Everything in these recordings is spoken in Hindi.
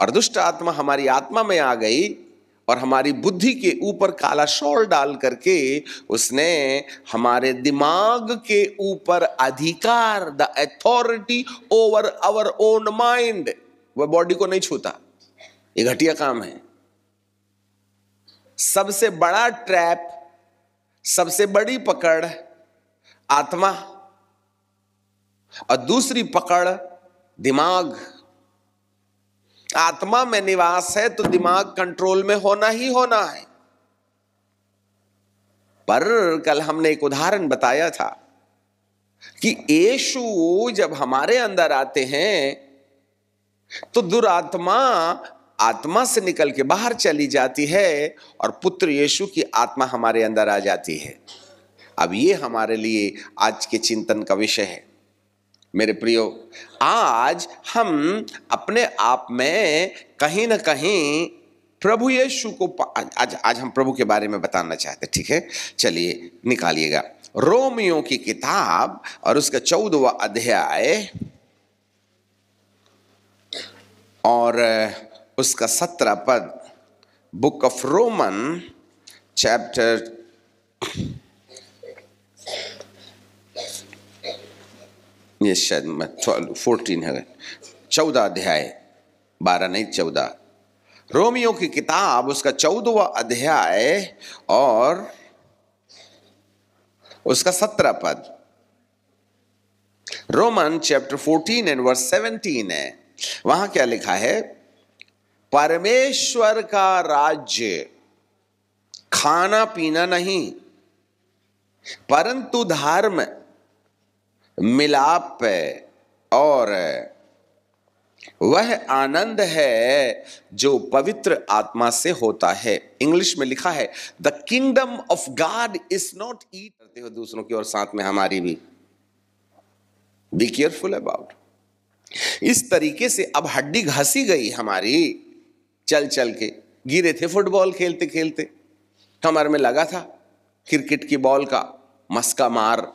और दुष्ट आत्मा हमारी आत्मा में आ गई और हमारी बुद्धि के ऊपर काला शॉल डाल करके उसने हमारे दिमाग के ऊपर अधिकार, the authority over our own mind. वह बॉडी को नहीं छूता, ये घटिया काम है। सबसे बड़ा ट्रैप, सबसे बड़ी पकड़ आत्मा और दूसरी पकड़ दिमाग। आत्मा में निवास है तो दिमाग कंट्रोल में होना ही होना है। पर कल हमने एक उदाहरण बताया था कि यीशु जब हमारे अंदर आते हैं तो दुरात्मा आत्मा से निकल के बाहर चली जाती है और पुत्र यीशु की आत्मा हमारे अंदर आ जाती है। अब ये हमारे लिए आज के चिंतन का विषय है। मेरे प्रियो, आज हम अपने आप में कहीं ना कहीं प्रभु यीशु को आज हम प्रभु के बारे में बताना चाहते हैं। ठीक है, चलिए निकालिएगा रोमियो की किताब और उसका 14वां अध्याय और उसका 17 पद। बुक ऑफ रोमन चैप्टर ये शायद 14 है, 14 अध्याय, 12 नहीं 14। रोमियो की किताब उसका 14वां अध्याय और उसका 17 पद। रोमन चैप्टर 14 एंड वर्स 17 है। वहां क्या लिखा है? परमेश्वर का राज्य खाना पीना नहीं परंतु धर्म, मिलाप और वह आनंद है जो पवित्र आत्मा से होता है। इंग्लिश में लिखा है the kingdom of God is not eat. करते हो दूसरों की और साथ में हमारी भी। Be careful about. इस तरीके से अब हड्डी घसी गई हमारी, चल चल के गिरे थे फुटबॉल खेलते खेलते, कमर में लगा था क्रिकेट की बॉल का मस्का मार,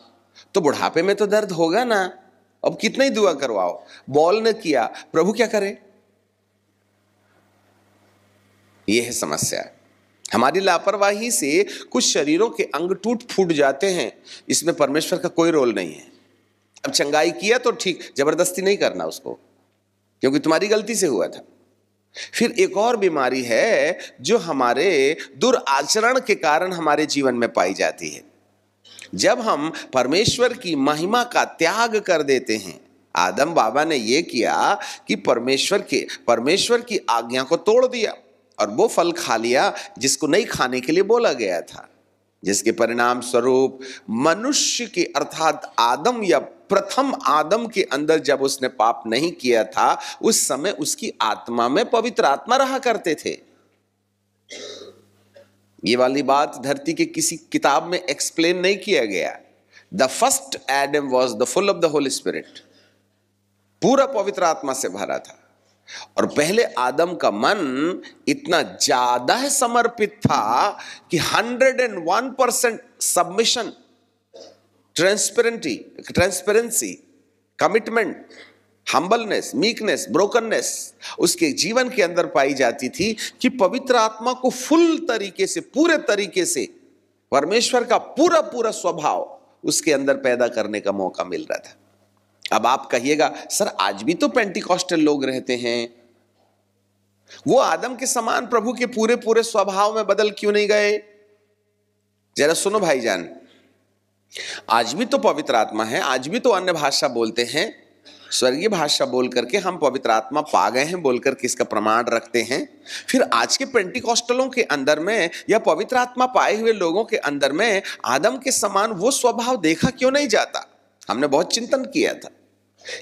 तो बुढ़ापे में तो दर्द होगा ना। अब कितना ही दुआ करवाओ, बॉल ने किया, प्रभु क्या करे? यह है समस्या। हमारी लापरवाही से कुछ शरीरों के अंग टूट फूट जाते हैं, इसमें परमेश्वर का कोई रोल नहीं है। अब चंगाई किया तो ठीक, जबरदस्ती नहीं करना उसको, क्योंकि तुम्हारी गलती से हुआ था। फिर एक और बीमारी है जो हमारे दुराचरण के कारण हमारे जीवन में पाई जाती है। जब हम परमेश्वर की महिमा का त्याग कर देते हैं। आदम बाबा ने यह किया कि परमेश्वर की आज्ञा को तोड़ दिया और वो फल खा लिया जिसको नहीं खाने के लिए बोला गया था, जिसके परिणाम स्वरूप मनुष्य के अर्थात आदम या प्रथम आदम के अंदर जब उसने पाप नहीं किया था, उस समय उसकी आत्मा में पवित्र आत्मा रहा करते थे। ये वाली बात धरती के किसी किताब में एक्सप्लेन नहीं किया गया। The first Adam was the full of the Holi spirit, पूरा पवित्र आत्मा से भरा था। और पहले आदम का मन इतना ज्यादा समर्पित था कि 101% submission, transparency, commitment, humbleness, meekness, brokenness उसके जीवन के अंदर पाई जाती थी कि पवित्र आत्मा को फुल तरीके से, पूरे तरीके से परमेश्वर का पूरा पूरा स्वभाव उसके अंदर पैदा करने का मौका मिल रहा था। अब आप कहिएगा, सर आज भी तो पेंटिकॉस्टल लोग रहते हैं, वो आदम के समान प्रभु के पूरे पूरे स्वभाव में बदल क्यों नहीं गए? जरा सुनो भाईजान, आज भी तो पवित्र आत्मा है, आज भी तो अन्य भाषा बोलते हैं, स्वर्गीय भाषा बोल करके हम पवित्र आत्मा पा गए हैं बोलकर किसका प्रमाण रखते हैं। फिर आज के पेंटिकॉस्टलों के अंदर में या पवित्र आत्मा पाए हुए लोगों के अंदर में आदम के समान वो स्वभाव देखा क्यों नहीं जाता? हमने बहुत चिंतन किया था,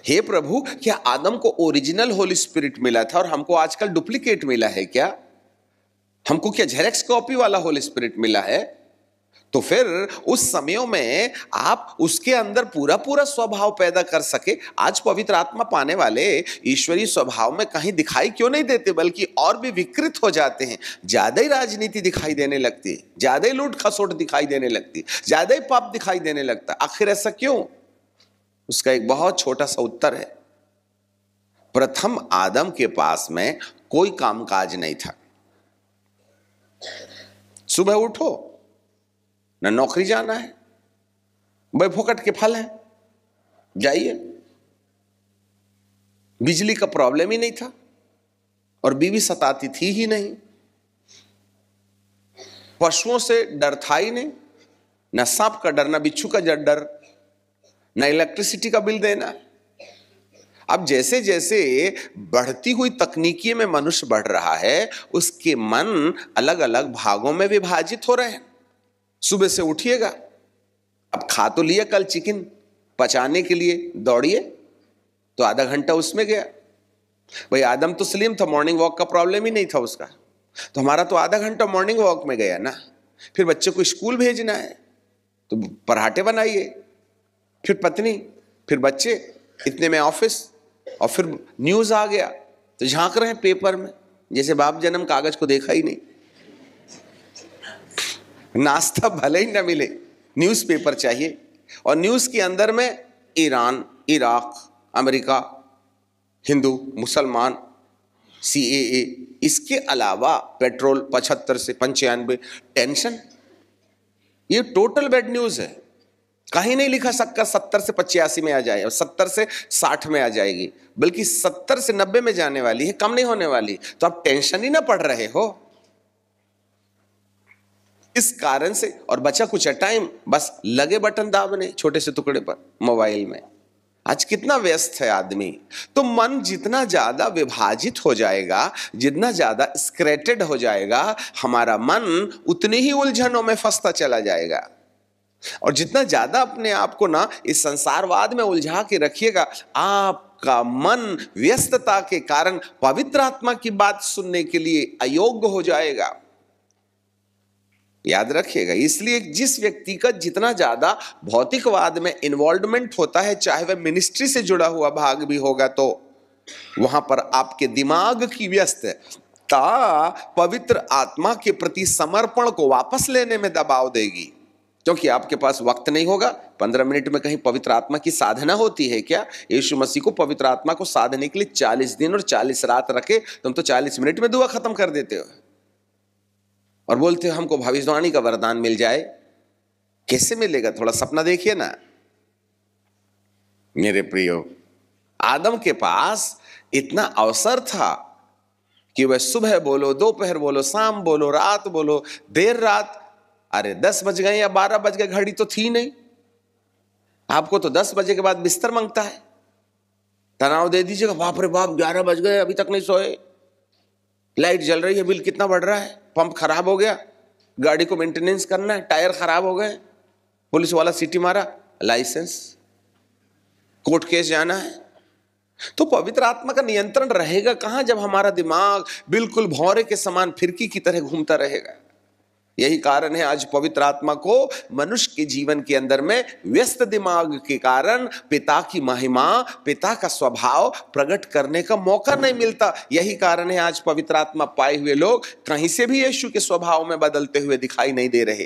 हे प्रभु क्या आदम को ओरिजिनल होली स्पिरिट मिला था और हमको आजकल डुप्लीकेट मिला है क्या? हमको क्या जेरॉक्स कॉपी वाला होली स्पिरिट मिला है? तो फिर उस समयों में आप उसके अंदर पूरा पूरा स्वभाव पैदा कर सके। आज पवित्र आत्मा पाने वाले ईश्वरीय स्वभाव में कहीं दिखाई क्यों नहीं देते, बल्कि और भी विकृत हो जाते हैं। ज्यादा ही राजनीति दिखाई देने लगती, ज्यादा ही लूट खसोट दिखाई देने लगती, ज्यादा ही पाप दिखाई देने लगता। आखिर ऐसा क्यों? उसका एक बहुत छोटा सा उत्तर है। प्रथम आदम के पास में कोई कामकाज नहीं था। सुबह उठो, ना नौकरी जाना है, बेफोकट के फल है, जाइए। बिजली का प्रॉब्लम ही नहीं था और बीवी सताती थी ही नहीं, पशुओं से डर था ही नहीं, ना सांप का डर, ना बिच्छू का डर, ना इलेक्ट्रिसिटी का बिल देना। अब जैसे जैसे बढ़ती हुई तकनीकी में मनुष्य बढ़ रहा है, उसके मन अलग अलग भागों में विभाजित हो रहे हैं। सुबह से उठिएगा, अब खा तो लिया कल चिकन, पचाने के लिए दौड़िए, तो आधा घंटा उसमें गया। भाई आदम तो स्लिम था, मॉर्निंग वॉक का प्रॉब्लम ही नहीं था उसका, तो हमारा तो आधा घंटा मॉर्निंग वॉक में गया ना। फिर बच्चे को स्कूल भेजना है तो पराठे बनाइए, फिर पत्नी, फिर बच्चे, इतने में ऑफिस, और फिर न्यूज आ गया तो झांक रहे हैं पेपर में जैसे बाप जन्म कागज को देखा ही नहीं। नाश्ता भले ही ना मिले, न्यूज पेपर चाहिए, और न्यूज के अंदर में ईरान, इराक, अमेरिका, हिंदू, मुसलमान, CAA, इसके अलावा पेट्रोल 75 से 95, टेंशन। ये टोटल बैड न्यूज है। कहीं नहीं लिखा सकता 70 से 85 में आ जाए और 70 से 60 में आ जाएगी, बल्कि 70 से 90 में जाने वाली है, कम नहीं होने वाली। तो आप टेंशन ही ना पढ़ रहे हो इस कारण से, और बचा कुछ टाइम बस लगे बटन दाबने छोटे से टुकड़े पर मोबाइल में। आज कितना व्यस्त है आदमी। तो मन जितना ज्यादा विभाजित हो जाएगा, जितना ज्यादा स्क्रेटेड हो जाएगा, हमारा मन उतनी ही उलझनों में फंसता चला जाएगा। और जितना ज्यादा अपने आप को ना इस संसारवाद में उलझा के रखिएगा, आपका मन व्यस्तता के कारण पवित्र आत्मा की बात सुनने के लिए अयोग्य हो जाएगा। याद रखिएगा। इसलिए जिस व्यक्ति का जितना ज्यादा भौतिकवाद में इन्वॉल्वमेंट होता है, चाहे वह मिनिस्ट्री से जुड़ा हुआ भाग भी होगा, तो वहां पर आपके दिमाग की व्यस्तता पवित्र आत्मा के प्रति समर्पण को वापस लेने में दबाव देगी, क्योंकि आपके पास वक्त नहीं होगा। 15 मिनट में कहीं पवित्र आत्मा की साधना होती है क्या? यीशु मसीह को पवित्र आत्मा को साधने के लिए 40 दिन और 40 रात रखे, तुम तो 40 मिनट में दुआ खत्म कर देते हो और बोलते हो हमको भविष्यवाणी का वरदान मिल जाए। कैसे मिलेगा? थोड़ा सपना देखिए ना। मेरे प्रियो, आदम के पास इतना अवसर था कि वह सुबह बोलो, दोपहर बोलो, शाम बोलो, रात बोलो, देर रात, अरे 10 बज गए या 12 बज गए, घड़ी तो थी नहीं। आपको तो 10 बजे के बाद बिस्तर मांगता है, तनाव दे दीजिएगा, बाप रे बाप 11 बज गए अभी तक नहीं सोए, लाइट जल रही है, बिल कितना बढ़ रहा है, पंप खराब हो गया, गाड़ी को मेंटेनेंस करना है, टायर खराब हो गए, पुलिस वाला सीटी मारा, लाइसेंस, कोर्ट केस जाना है। तो पवित्र आत्मा का नियंत्रण रहेगा कहां जब हमारा दिमाग बिल्कुल भौरे के समान फिरकी की तरह घूमता रहेगा। यही कारण है आज पवित्र आत्मा को मनुष्य के जीवन के अंदर में व्यस्त दिमाग के कारण पिता की महिमा, पिता का स्वभाव प्रकट करने का मौका नहीं मिलता। यही कारण है आज पवित्र आत्मा पाए हुए लोग कहीं से भी यीशु के स्वभाव में बदलते हुए दिखाई नहीं दे रहे,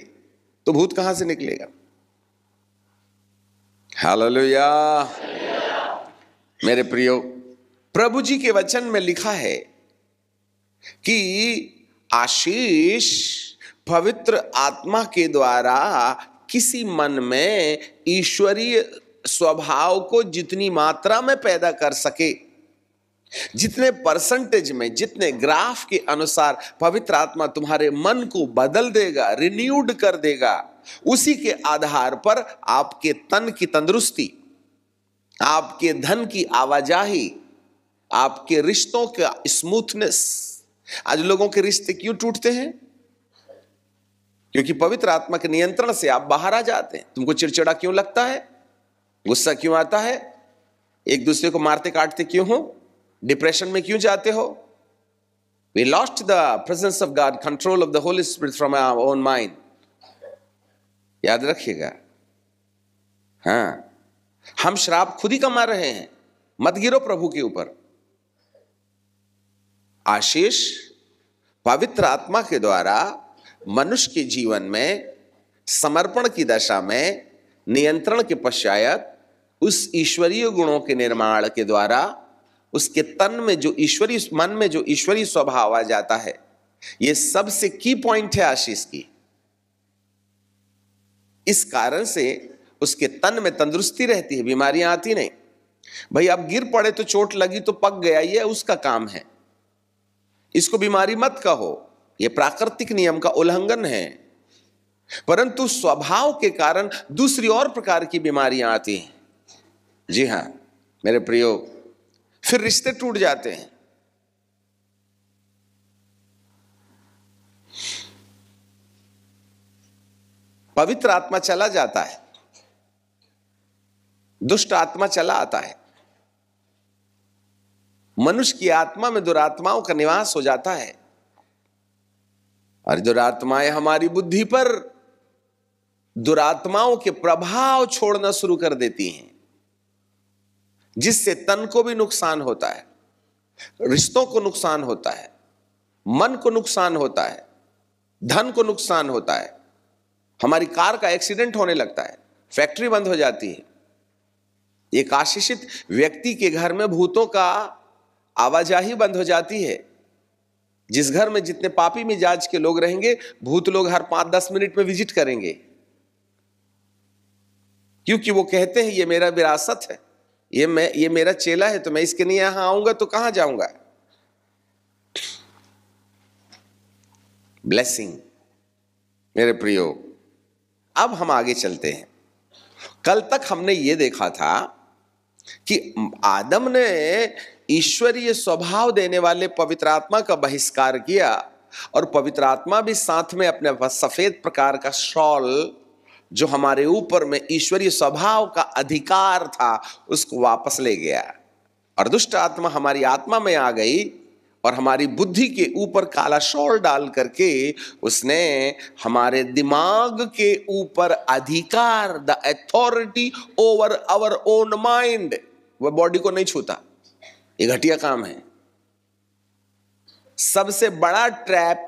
तो भूत कहां से निकलेगा? हालेलुया। मेरे प्रियो, प्रभु जी के वचन में लिखा है कि आशीष पवित्र आत्मा के द्वारा किसी मन में ईश्वरीय स्वभाव को जितनी मात्रा में पैदा कर सके, जितने परसेंटेज में, जितने ग्राफ के अनुसार पवित्र आत्मा तुम्हारे मन को बदल देगा, रिन्यूड कर देगा, उसी के आधार पर आपके तन की तंदुरुस्ती, आपके धन की आवाजाही, आपके रिश्तों का स्मूथनेस। आज लोगों के रिश्ते क्यों टूटते हैं? क्योंकि पवित्र आत्मा के नियंत्रण से आप बाहर आ जाते हैं। तुमको चिड़चिड़ा क्यों लगता है? गुस्सा क्यों आता है? एक दूसरे को मारते काटते क्यों हो? डिप्रेशन में क्यों जाते हो? We lost the presence of God, control of the Holy Spirit from our own mind. याद रखिएगा। हाँ, हम श्राप खुद ही कमा रहे हैं, मत गिरो प्रभु के ऊपर। आशीष पवित्र आत्मा के द्वारा मनुष्य के जीवन में समर्पण की दशा में नियंत्रण के पश्चात उस ईश्वरीय गुणों के निर्माण के द्वारा उसके तन में जो ईश्वरीय, मन में जो ईश्वरीय स्वभाव आ जाता है, यह सबसे की पॉइंट है आशीष की। इस कारण से उसके तन में तंदुरुस्ती रहती है, बीमारियां आती नहीं। भाई अब गिर पड़े तो चोट लगी तो पक गया, यह उसका काम है, इसको बीमारी मत कहो, यह प्राकृतिक नियम का उल्लंघन है। परंतु स्वभाव के कारण दूसरी और प्रकार की बीमारियां आती हैं। जी हां मेरे प्रियो, फिर रिश्ते टूट जाते हैं। पवित्र आत्मा चला जाता है, दुष्ट आत्मा चला आता है। मनुष्य की आत्मा में दुरात्माओं का निवास हो जाता है, और दुरात्माएं हमारी बुद्धि पर दुरात्माओं के प्रभाव छोड़ना शुरू कर देती हैं, जिससे तन को भी नुकसान होता है, रिश्तों को नुकसान होता है, मन को नुकसान होता है, धन को नुकसान होता है। हमारी कार का एक्सीडेंट होने लगता है, फैक्ट्री बंद हो जाती है। एक आशीषित व्यक्ति के घर में भूतों का आवाजाही बंद हो जाती है। जिस घर में जितने पापी मिजाज के लोग रहेंगे, भूत लोग हर 5-10 मिनट में विजिट करेंगे, क्योंकि वो कहते हैं ये मेरा विरासत है, ये मेरा चेला है, तो मैं इसके नहीं यहां आऊंगा तो कहां जाऊंगा। ब्लेसिंग मेरे प्रियो। अब हम आगे चलते हैं। कल तक हमने ये देखा था कि आदम ने ईश्वरीय स्वभाव देने वाले पवित्र आत्मा का बहिष्कार किया, और पवित्र आत्मा भी साथ में अपने सफेद प्रकार का शॉल जो हमारे ऊपर में ईश्वरीय स्वभाव का अधिकार था उसको वापस ले गया। और दुष्ट आत्मा हमारी आत्मा में आ गई और हमारी बुद्धि के ऊपर काला शॉल डाल करके उसने हमारे दिमाग के ऊपर अधिकार, the authority over our own mind. वह बॉडी को नहीं छूता, ये घटिया काम है। सबसे बड़ा ट्रैप,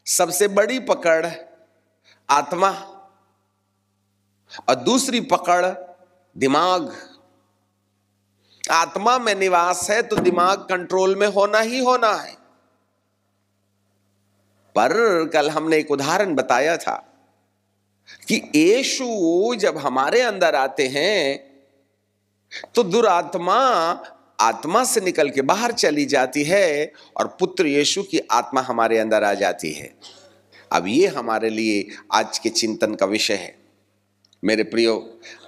सबसे बड़ी पकड़ आत्मा, और दूसरी पकड़ दिमाग। आत्मा में निवास है तो दिमाग कंट्रोल में होना ही होना है। पर कल हमने एक उदाहरण बताया था कि यीशु जब हमारे अंदर आते हैं तो दुरात्मा आत्मा से निकल के बाहर चली जाती है, और पुत्र यीशु की आत्मा हमारे अंदर आ जाती है। अब ये हमारे लिए आज के चिंतन का विषय है मेरे प्रियो।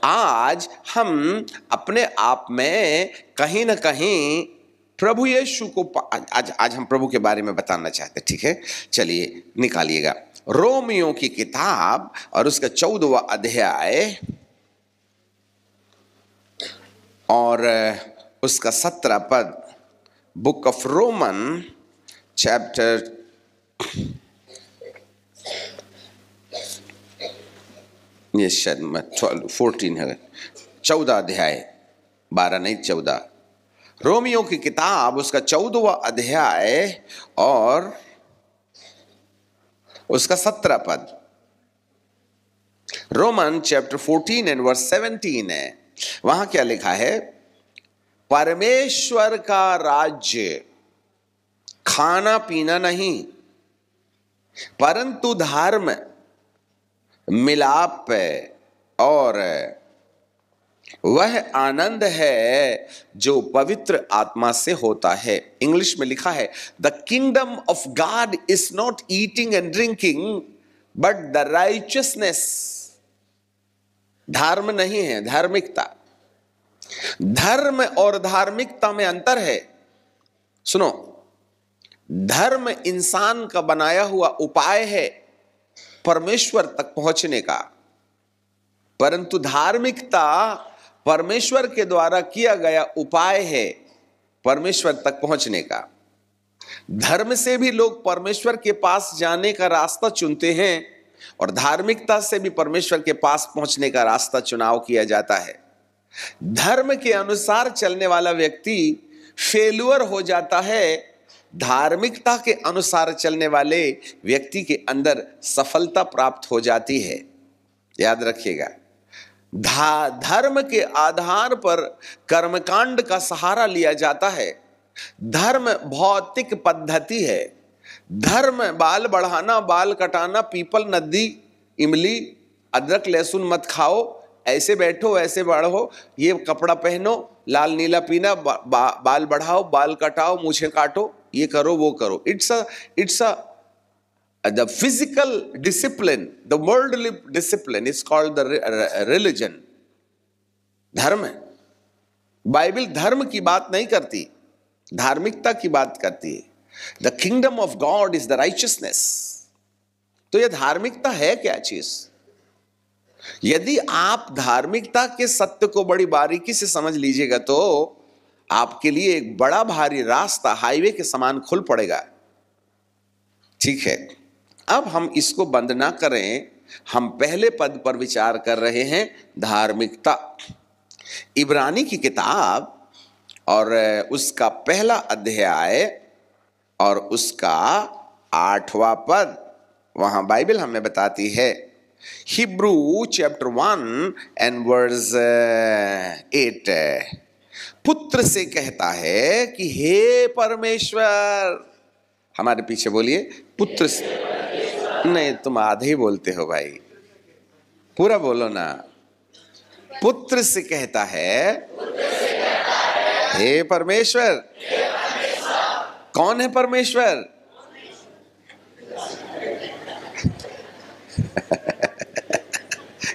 आज हम अपने आप में कहीं ना कहीं प्रभु यीशु को आज हम प्रभु के बारे में बताना चाहते हैं। ठीक है, चलिए निकालिएगा रोमियो की किताब और उसका 14वां अध्याय और उसका 17 पद। बुक ऑफ रोमन चैप्टर ये शायद 14 है, 14 अध्याय, 12 नहीं 14। रोमियो की किताब उसका 14वां अध्याय और उसका 17 पद। रोमन चैप्टर 14 एंड वर्स 17 है। वहां क्या लिखा है? परमेश्वर का राज्य खाना पीना नहीं, परंतु धर्म, मिलाप और वह आनंद है जो पवित्र आत्मा से होता है। इंग्लिश में लिखा है, the kingdom of God is not eating and drinking but the righteousness. धर्म नहीं है, धार्मिकता। धर्म और धार्मिकता में अंतर है। सुनो, धर्म इंसान का बनाया हुआ उपाय है परमेश्वर तक पहुंचने का, परंतु धार्मिकता परमेश्वर के द्वारा किया गया उपाय है परमेश्वर तक पहुंचने का। धर्म से भी लोग परमेश्वर के पास जाने का रास्ता चुनते हैं, और धार्मिकता से भी परमेश्वर के पास पहुंचने का रास्ता चुनाव किया जाता है। धर्म के अनुसार चलने वाला व्यक्ति फेल्यूर हो जाता है, धार्मिकता के अनुसार चलने वाले व्यक्ति के अंदर सफलता प्राप्त हो जाती है। याद रखिएगा, धर्म के आधार पर कर्मकांड का सहारा लिया जाता है। धर्म भौतिक पद्धति है। धर्म बाल बढ़ाना, बाल कटाना, पीपल, नदी, इमली, अदरक, लहसुन मत खाओ, ऐसे बैठो, ऐसे बढ़ो, ये कपड़ा पहनो, लाल नीला पीना, बाल बढ़ाओ, बाल कटाओ, मूछें काटो, ये करो, वो करो। It's a the physical discipline, the worldly discipline is called the religion. धर्म है। बाइबल धर्म की बात नहीं करती, धार्मिकता की बात करती है। The kingdom of God is the righteousness. तो यह धार्मिकता है क्या चीज? यदि आप धार्मिकता के सत्य को बड़ी बारीकी से समझ लीजिएगा तो आपके लिए एक बड़ा भारी रास्ता हाईवे के समान खुल पड़ेगा। ठीक है, अब हम इसको बंद ना करें, हम पहले पद पर विचार कर रहे हैं, धार्मिकता। इब्रानी की किताब और उसका पहला अध्याय और उसका 8वां पद, वहां बाइबल हमें बताती है, हिब्रू चैप्टर 1 एंड वर्स 8, पुत्र से कहता है कि हे परमेश्वर, हमारे पीछे बोलिए, पुत्र से। नहीं, तुम आधे ही बोलते हो भाई, पूरा बोलो ना। पुत्र से कहता है, हे परमेश्वर। कौन है परमेश्वर?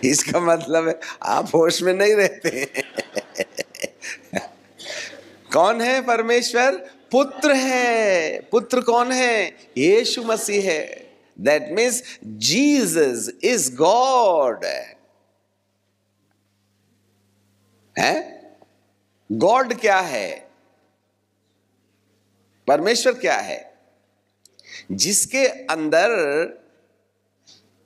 इसका मतलब है आप होश में नहीं रहते। कौन है परमेश्वर? पुत्र है। पुत्र कौन है? यीशु मसीह है। That means Jesus is God. है? God क्या है? परमेश्वर क्या है? जिसके अंदर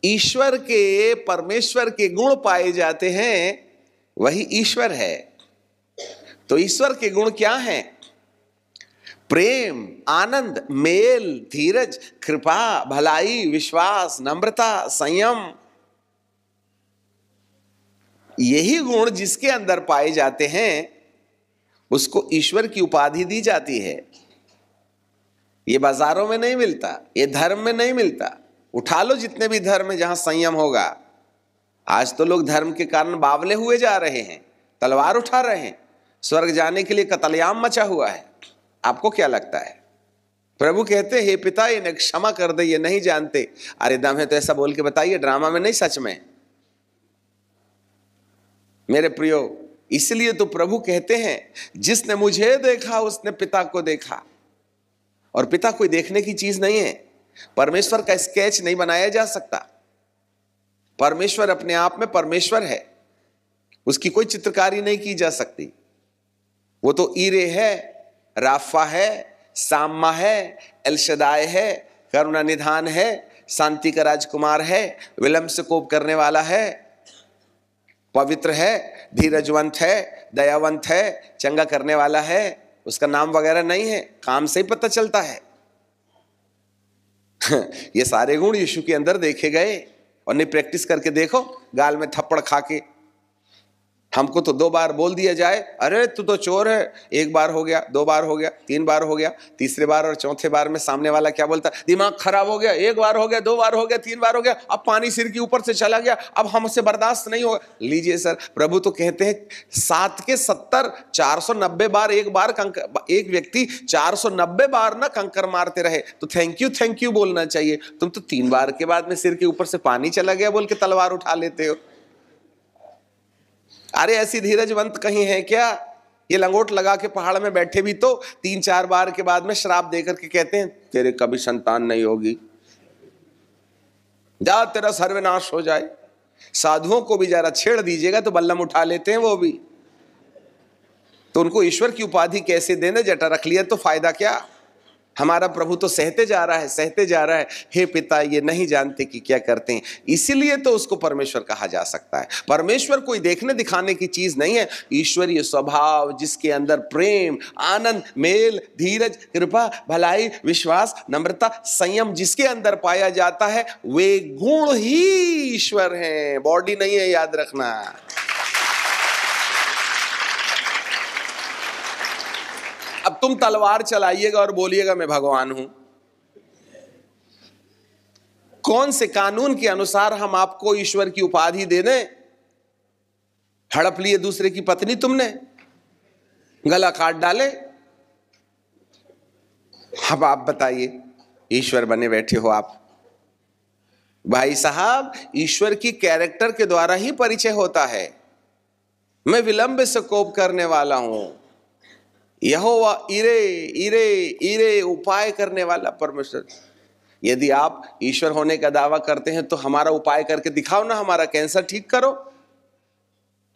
ईश्वर के, परमेश्वर के गुण पाए जाते हैं, वही ईश्वर है। तो ईश्वर के गुण क्या हैं? प्रेम, आनंद, मेल, धीरज, कृपा, भलाई, विश्वास, नम्रता, संयम। यही गुण जिसके अंदर पाए जाते हैं उसको ईश्वर की उपाधि दी जाती है। ये बाजारों में नहीं मिलता, ये धर्म में नहीं मिलता। उठा लो जितने भी धर्म है जहां संयम होगा। आज तो लोग धर्म के कारण बावले हुए जा रहे हैं, तलवार उठा रहे हैं, स्वर्ग जाने के लिए कत्लेआम मचा हुआ है। आपको क्या लगता है? प्रभु कहते, हे पिता, इन्हें क्षमा कर दे, ये नहीं जानते। अरे दम है तो ऐसा बोल के बताइए, ड्रामा में नहीं, सच में। मेरे प्रियो, इसलिए तो प्रभु कहते हैं, जिसने मुझे देखा उसने पिता को देखा। और पिता कोई देखने की चीज नहीं है। परमेश्वर का स्केच नहीं बनाया जा सकता। परमेश्वर अपने आप में परमेश्वर है, उसकी कोई चित्रकारी नहीं की जा सकती। वो तो ईरे है, राफा है, साम्मा है, एलशदाय है, करुणा निधान है, शांति का राजकुमार है, विलंब से कोप करने वाला है, पवित्र है, धीरजवंत है, दयावंत है, चंगा करने वाला है। उसका नाम वगैरह नहीं है, काम से ही पता चलता है। ये सारे गुण यीशु के अंदर देखे गए। और नहीं प्रैक्टिस करके देखो, गाल में थप्पड़ खा के। हमको तो 2 बार बोल दिया जाए, अरे तू तो चोर है, 1 बार हो गया, 2 बार हो गया, 3 बार हो गया, तीसरे बार और चौथे बार में सामने वाला क्या बोलता, दिमाग खराब हो गया, 1 बार हो गया, 2 बार हो गया, 3 बार हो गया, अब पानी सिर के ऊपर से चला गया, अब हमसे बर्दाश्त नहीं होगा। लीजिए सर, प्रभु तो कहते हैं 7 के 70, 490 बार एक व्यक्ति 490 बार ना कंकर मारते रहे तो थैंक यू बोलना चाहिए। तुम तो 3 बार के बाद में सिर के ऊपर से पानी चला गया बोल के तलवार उठा लेते हो। अरे ऐसी धीरजवंत कहीं है क्या? ये लंगोट लगा के पहाड़ में बैठे भी तो 3-4 बार के बाद में श्राप देकर के कहते हैं, तेरे कभी संतान नहीं होगी, जा तेरा सर्वनाश हो जाए। साधुओं को भी जरा छेड़ दीजिएगा तो बल्लम उठा लेते हैं वो भी। तो उनको ईश्वर की उपाधि कैसे देने, जटा रख लिया तो फायदा क्या? हमारा प्रभु तो सहते जा रहा है, हे पिता ये नहीं जानते कि क्या करते हैं। इसीलिए तो उसको परमेश्वर कहा जा सकता है। परमेश्वर कोई देखने दिखाने की चीज नहीं है। ईश्वरीय स्वभाव जिसके अंदर प्रेम, आनंद, मेल, धीरज, कृपा, भलाई, विश्वास, नम्रता, संयम जिसके अंदर पाया जाता है, वे गुण ही ईश्वर हैं, बॉडी नहीं है, याद रखना। अब तुम तलवार चलाइएगा और बोलिएगा मैं भगवान हूं। कौन से कानून के अनुसार हम आपको ईश्वर की उपाधि दे दें? हड़प लिए दूसरे की पत्नी तुमने, गला काट डाले। अब आप बताइए, ईश्वर बने बैठे हो आप। भाई साहब, ईश्वर की कैरेक्टर के द्वारा ही परिचय होता है। मैं विलंब से कोप करने वाला हूं, यहोवा इरे इरे इरे, उपाय करने वाला परमेश्वर। यदि आप ईश्वर होने का दावा करते हैं तो हमारा उपाय करके दिखाओ ना, हमारा कैंसर ठीक करो।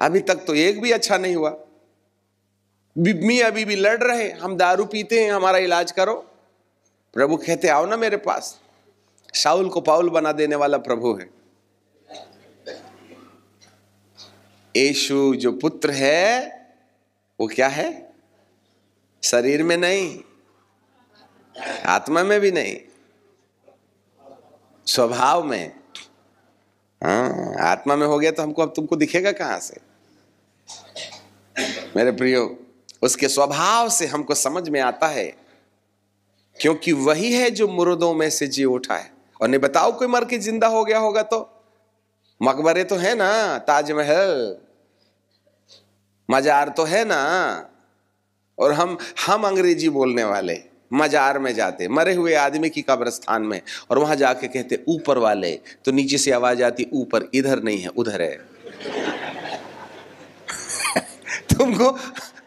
अभी तक तो एक भी अच्छा नहीं हुआ। मियां बीवी लड़ रहे, हम दारू पीते हैं, हमारा इलाज करो। प्रभु कहते आओ ना मेरे पास। शाऊल को पाउल बना देने वाला प्रभु है। यीशु जो पुत्र है वो क्या है? शरीर में नहीं, आत्मा में भी नहीं, स्वभाव में। हाँ, आत्मा में हो गया तो हमको, अब तुमको दिखेगा कहां से? मेरे प्रियो, उसके स्वभाव से हमको समझ में आता है, क्योंकि वही है जो मुर्दों में से जी उठा है। और नहीं बताओ कोई मर के जिंदा हो गया होगा तो? मकबरे तो है ना, ताजमहल, मजार तो है ना। और हम अंग्रेजी बोलने वाले मजार में जाते, मरे हुए आदमी की कब्रिस्तान में, और वहां जाके कहते ऊपर वाले, तो नीचे से आवाज आती ऊपर, इधर नहीं है उधर है। तुमको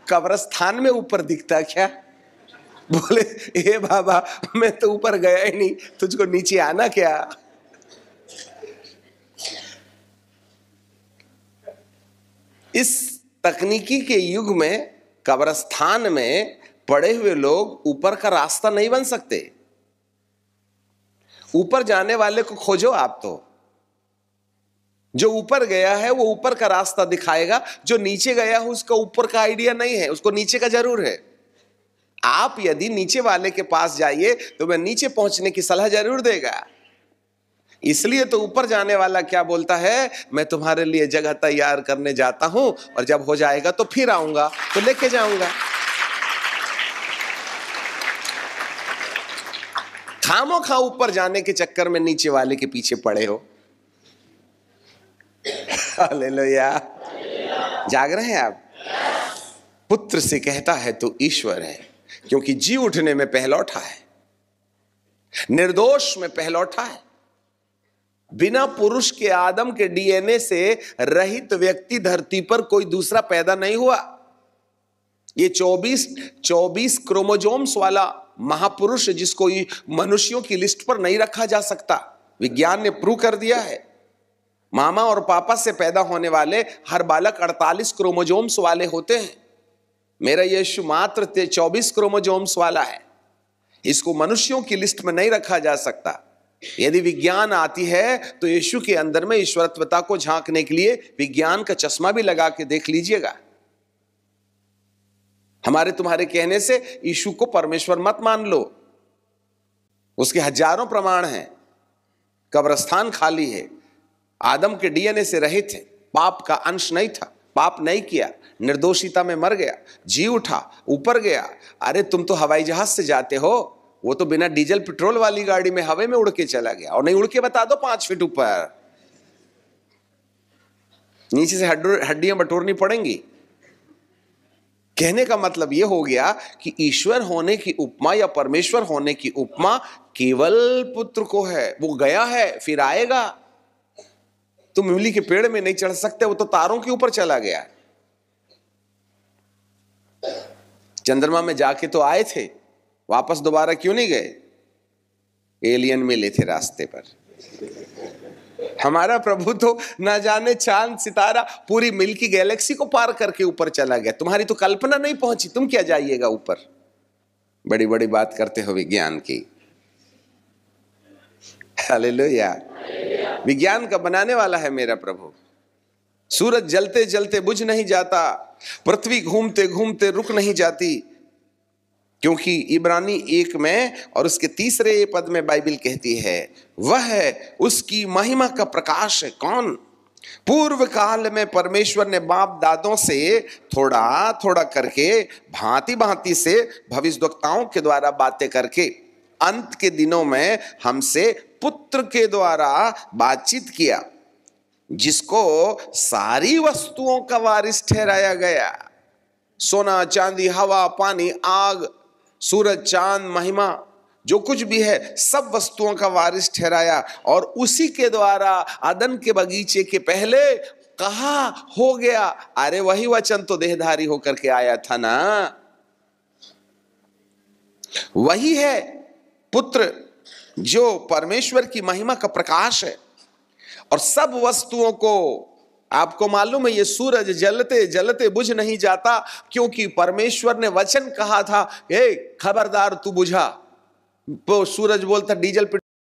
कब्रिस्तान में ऊपर दिखता क्या? बोले ए बाबा, मैं तो ऊपर गया ही नहीं, तुझको नीचे आना क्या? इस तकनीकी के युग में कब्रिस्तान में पड़े हुए लोग ऊपर का रास्ता नहीं बन सकते। ऊपर जाने वाले को खोजो आप तो। जो ऊपर गया है वो ऊपर का रास्ता दिखाएगा, जो नीचे गया है उसका ऊपर का आइडिया नहीं है, उसको नीचे का जरूर है। आप यदि नीचे वाले के पास जाइए तो वह नीचे पहुंचने की सलाह जरूर देगा। इसलिए तो ऊपर जाने वाला क्या बोलता है, मैं तुम्हारे लिए जगह तैयार करने जाता हूं, और जब हो जाएगा तो फिर आऊंगा तो लेके जाऊंगा। खामो खा ऊपर जाने के चक्कर में नीचे वाले के पीछे पड़े हो। हालेलुया। जाग रहे हैं आप? पुत्र से कहता है तो ईश्वर है, क्योंकि जी उठने में पहलौठा है, निर्दोष में पहलौठा है। बिना पुरुष के आदम के डीएनए से रहित व्यक्ति धरती पर कोई दूसरा पैदा नहीं हुआ। ये 24 क्रोमोजोम्स वाला महापुरुष, जिसको मनुष्यों की लिस्ट पर नहीं रखा जा सकता, विज्ञान ने प्रूव कर दिया है। मामा और पापा से पैदा होने वाले हर बालक 48 क्रोमोजोम्स वाले होते हैं। मेरा यीशु मात्र 24 क्रोमोजोम्स वाला है। इसको मनुष्यों की लिस्ट में नहीं रखा जा सकता। यदि विज्ञान आती है तो यीशु के अंदर में ईश्वरत्वता को झांकने के लिए विज्ञान का चश्मा भी लगा के देख लीजिएगा। हमारे तुम्हारे कहने से यीशु को परमेश्वर मत मान लो। उसके हजारों प्रमाण हैं। कब्रिस्तान खाली है, आदम के डीएनए से रहित थे, पाप का अंश नहीं था, पाप नहीं किया, निर्दोषिता में मर गया, जी उठा, ऊपर गया। अरे तुम तो हवाई जहाज से जाते हो, वो तो बिना डीजल पेट्रोल वाली गाड़ी में हवा में उड़ के चला गया। और नहीं उड़ के बता दो 5 फीट ऊपर, नीचे से हड्डियां बटोरनी पड़ेंगी। कहने का मतलब यह हो गया कि ईश्वर होने की उपमा या परमेश्वर होने की उपमा केवल पुत्र को है। वो गया है फिर आएगा। तुम इमली के पेड़ में नहीं चढ़ सकते, वो तो तारों के ऊपर चला गया। चंद्रमा में जाके तो आए थे, वापस दोबारा क्यों नहीं गए? एलियन मिले थे रास्ते पर। हमारा प्रभु तो ना जाने चांद सितारा पूरी मिल्की गैलेक्सी को पार करके ऊपर चला गया। तुम्हारी तो कल्पना नहीं पहुंची, तुम क्या जाइएगा ऊपर? बड़ी बड़ी बात करते हो विज्ञान की। हालेलुया। विज्ञान का बनाने वाला है मेरा प्रभु। सूरज जलते जलते बुझ नहीं जाता, पृथ्वी घूमते घूमते रुक नहीं जाती, क्योंकि इब्रानी 1 में और उसके 3 पद में बाइबल कहती है वह है उसकी महिमा का प्रकाश है। कौन? पूर्व काल में परमेश्वर ने बाप दादों से थोड़ा थोड़ा करके भांति भांति से भविष्यवक्ताओं के द्वारा बातें करके अंत के दिनों में हमसे पुत्र के द्वारा बातचीत किया, जिसको सारी वस्तुओं का वारिस ठहराया गया। सोना चांदी हवा पानी आग सूरज चांद महिमा जो कुछ भी है सब वस्तुओं का वारिस ठहराया, और उसी के द्वारा अदन के बगीचे के पहले कहा हो गया। अरे वही वचन तो देहधारी होकर के आया था ना, वही है पुत्र जो परमेश्वर की महिमा का प्रकाश है। और सब वस्तुओं को आपको मालूम है ये सूरज जलते जलते बुझ नहीं जाता, क्योंकि परमेश्वर ने वचन कहा था, ए खबरदार तू बुझा। वो सूरज बोलता डीजल